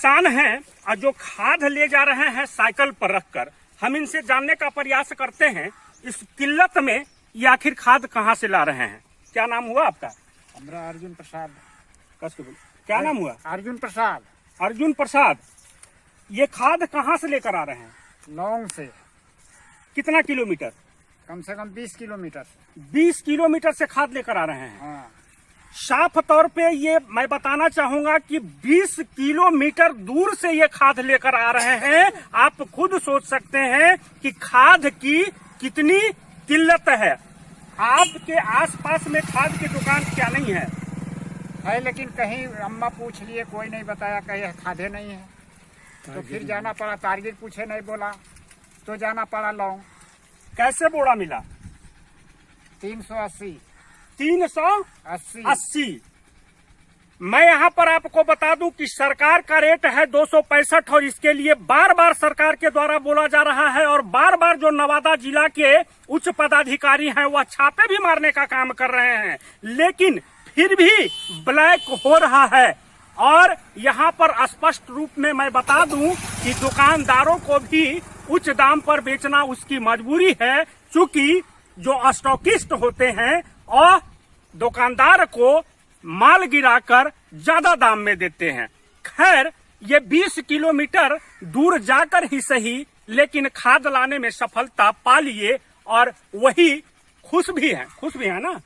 किसान हैं और जो खाद ले जा रहे हैं साइकिल पर रखकर, हम इनसे जानने का प्रयास करते हैं इस किल्लत में ये आखिर खाद कहाँ से ला रहे हैं। क्या नाम हुआ आपका? हमारा अर्जुन प्रसाद। क्या नाम हुआ? अर्जुन प्रसाद। अर्जुन प्रसाद, ये खाद कहाँ से लेकर आ रहे हैं? लौंग से। कितना किलोमीटर? कम से कम 20 किलोमीटर। 20 किलोमीटर से खाद लेकर आ रहे हैं। हाँ। साफ तौर पे ये मैं बताना चाहूंगा कि 20 किलोमीटर दूर से ये खाद लेकर आ रहे हैं। आप खुद सोच सकते हैं कि खाद की कितनी किल्लत है। आपके आसपास में खाद की दुकान क्या नहीं है? लेकिन कहीं अम्मा पूछ लिए, कोई नहीं बताया, कहीं खादे नहीं है। तो फिर जाना पड़ा, टारगेट पूछे नहीं बोला तो जाना पड़ा लौंग। कैसे बोरा मिला? 380। 380। मैं यहाँ पर आपको बता दूं कि सरकार का रेट है 265 और इसके लिए बार बार सरकार के द्वारा बोला जा रहा है और बार बार जो नवादा जिला के उच्च पदाधिकारी हैं वह छापे भी मारने का काम कर रहे हैं, लेकिन फिर भी ब्लैक हो रहा है। और यहाँ पर स्पष्ट रूप में मैं बता दूं कि दुकानदारों को भी उच्च दाम पर बेचना उसकी मजबूरी है, क्योंकि जो स्टॉकिस्ट होते हैं और दुकानदार को माल गिराकर ज्यादा दाम में देते हैं। खैर, ये 20 किलोमीटर दूर जाकर ही सही, लेकिन खाद लाने में सफलता पा लिए और वही खुश भी है ना।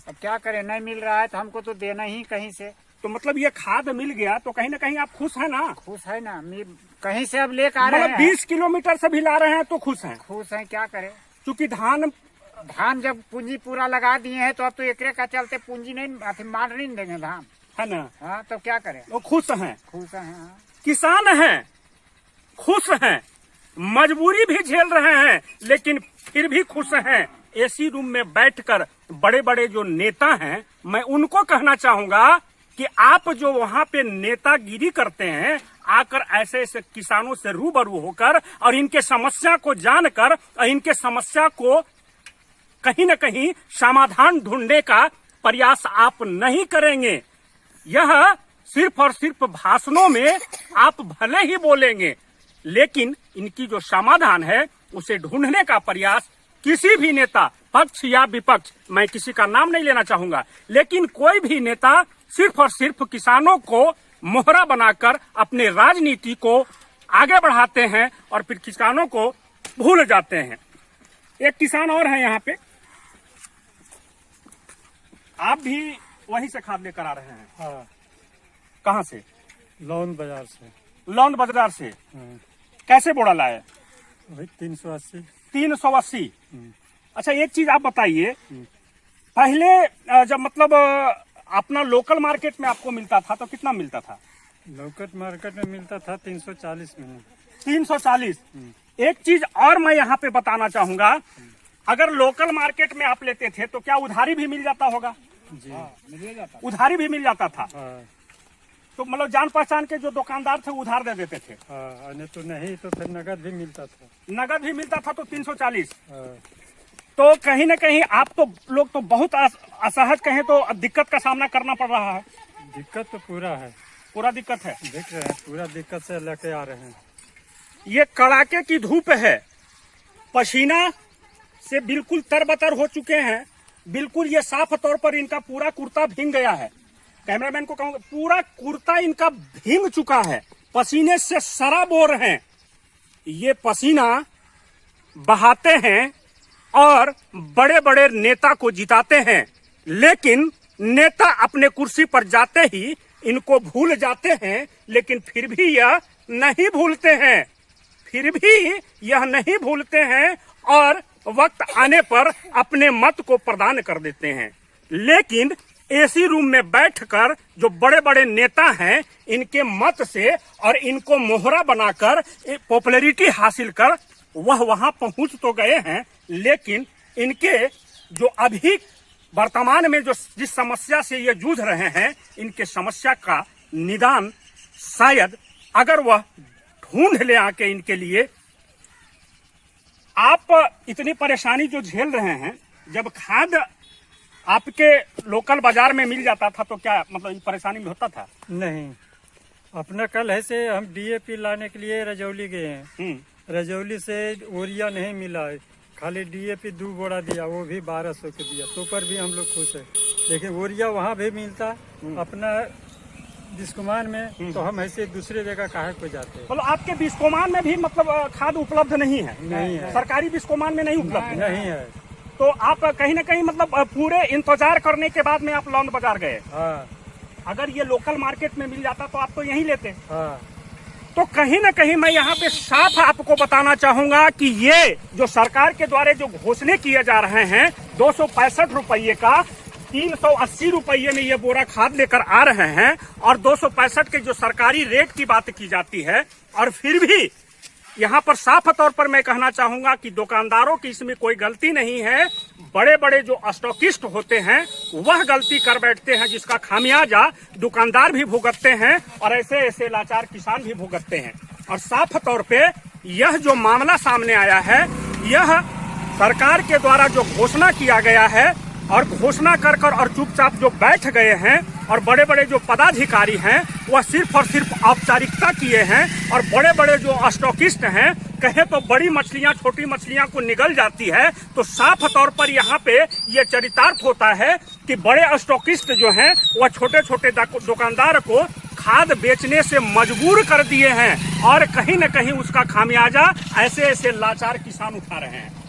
अब क्या करें, नहीं मिल रहा है तो हमको तो देना ही कहीं से। तो मतलब ये खाद मिल गया तो कहीं ना कहीं आप खुश है ना? खुश है ना, कहीं से अब लेकर आ रहे हैं। 20 किलोमीटर से भी ला रहे हैं तो खुश हैं? खुश हैं, क्या करें। क्योंकि धान जब पूंजी पूरा लगा दिए हैं तो अब तो एकरे का चलते पूंजी नहीं मार नहीं देंगे धान, है ना। हाँ, तो क्या करें। वो खुश हैं। खुश हैं। हाँ। किसान हैं, खुश हैं, मजबूरी भी झेल रहे हैं, लेकिन फिर भी खुश हैं। एसी रूम में बैठकर बड़े बड़े जो नेता हैं, मैं उनको कहना चाहूंगा कि आप जो वहां पे नेतागिरी करते हैं, आकर ऐसे ऐसे किसानों से रूबरू होकर और इनके समस्या को जानकर और इनके समस्या को कहीं न कहीं समाधान ढूंढने का प्रयास आप नहीं करेंगे। यह सिर्फ और सिर्फ भाषणों में आप भले ही बोलेंगे, लेकिन इनकी जो समाधान है उसे ढूंढने का प्रयास किसी भी नेता, पक्ष या विपक्ष, मैं किसी का नाम नहीं लेना चाहूंगा, लेकिन कोई भी नेता सिर्फ और सिर्फ किसानों को मोहरा बनाकर अपने राजनीति को आगे बढ़ाते हैं और फिर किसानों को भूल जाते हैं। एक किसान और है यहाँ पे, आप भी वहीं से खाद लेकर आ रहे हैं? हाँ। कहाँ से? लौंड बाजार से। लौंड बाजार से। हाँ। कैसे बोरा लाए? वही 380। 380। अच्छा, एक चीज आप बताइए, पहले जब मतलब अपना लोकल मार्केट में आपको मिलता था तो कितना मिलता था? लोकल मार्केट में मिलता था 340 में। 340। एक चीज और मैं यहाँ पे बताना चाहूंगा, अगर लोकल मार्केट में आप लेते थे तो क्या उधारी भी मिल जाता होगा? जी। मिल जाता। उधारी भी मिल जाता था। हाँ। तो मतलब जान पहचान के जो दुकानदार थे उधार दे देते थे। हाँ, नहीं तो फिर नगद भी मिलता था। नगद भी मिलता था तो 340। हाँ। तो कहीं न कहीं आप तो लोग तो बहुत असहज कहें तो दिक्कत का सामना करना पड़ रहा है। दिक्कत तो पूरा है। पूरा दिक्कत है। देख रहे हैं, पूरा दिक्कत से लेके आ रहे हैं। ये कड़ाके की धूप है, पसीना से बिल्कुल तरबतर हो चुके हैं। बिल्कुल ये साफ तौर पर इनका पूरा कुर्ता भीग गया है। कैमरामैन को कहूंगा, पूरा कुर्ता इनका भीग चुका है, पसीने से सराबोर हैं। ये पसीना बहाते हैं और बड़े बड़े नेता को जिताते हैं, लेकिन नेता अपने कुर्सी पर जाते ही इनको भूल जाते हैं। लेकिन फिर भी यह नहीं भूलते हैं, और वक्त आने पर अपने मत को प्रदान कर देते हैं। लेकिन एसी रूम में बैठकर जो बड़े बड़े नेता हैं, इनके मत से और इनको मोहरा बनाकर पॉपुलैरिटी हासिल कर वह वहां पहुंच तो गए हैं, लेकिन इनके जो अभी वर्तमान में जो जिस समस्या से ये जूझ रहे हैं, इनके समस्या का निदान शायद अगर वह ढूंढ ले आके इनके लिए। आप इतनी परेशानी जो झेल रहे हैं, जब खाद आपके लोकल बाजार में मिल जाता था तो क्या मतलब परेशानी में होता था? नहीं, अपना कल है से हम डीएपी लाने के लिए रजौली गए हैं। रजौली से यूरिया नहीं मिला है, खाली डीएपी 2 बोरा दिया, वो भी 1200 के दिया, तो पर भी हम लोग खुश है। लेकिन यूरिया वहाँ भी मिलता अपना बिस्कुमान में, तो हम ऐसे दूसरे जगह काहे को जाते हैं। मतलब आपके बिस्कोमान में भी मतलब खाद उपलब्ध नहीं है? नहीं है, सरकारी बिस्कोमान में नहीं उपलब्ध नहीं है। तो आप कहीं ना कहीं मतलब पूरे इंतजार करने के बाद में आप लौंड बाजार गए। हाँ अगर ये लोकल मार्केट में मिल जाता तो आप तो यहीं लेते। हाँ। तो कहीं ना कहीं मैं यहाँ पे साफ आपको बताना चाहूंगा कि ये जो सरकार के द्वारा जो घोषणे किए जा रहे हैं 265 रुपये का 380 रुपये में ये बोरा खाद लेकर आ रहे हैं, और 265 के जो सरकारी रेट की बात की जाती है, और फिर भी यहाँ पर साफ तौर पर मैं कहना चाहूंगा कि दुकानदारों की इसमें कोई गलती नहीं है। बड़े बड़े जो स्टॉकिस्ट होते हैं वह गलती कर बैठते हैं, जिसका खामियाजा दुकानदार भी भुगतते हैं और ऐसे ऐसे लाचार किसान भी भुगतते हैं। और साफ तौर पे यह जो मामला सामने आया है, यह सरकार के द्वारा जो घोषणा किया गया है, और घोषणा कर और चुपचाप जो बैठ गए हैं, और बड़े बड़े जो पदाधिकारी हैं वह सिर्फ और सिर्फ औपचारिकता किए हैं, और बड़े बड़े जो स्टॉकिस्ट हैं, कहे तो बड़ी मछलियां छोटी मछलियां को निगल जाती है। तो साफ तौर पर यहाँ पे ये चरितार्थ होता है कि बड़े स्टॉकिस्ट जो हैं वह छोटे छोटे दुकानदार को खाद बेचने से मजबूर कर दिए हैं, और कहीं न कहीं उसका खामियाजा ऐसे ऐसे लाचार किसान उठा रहे हैं।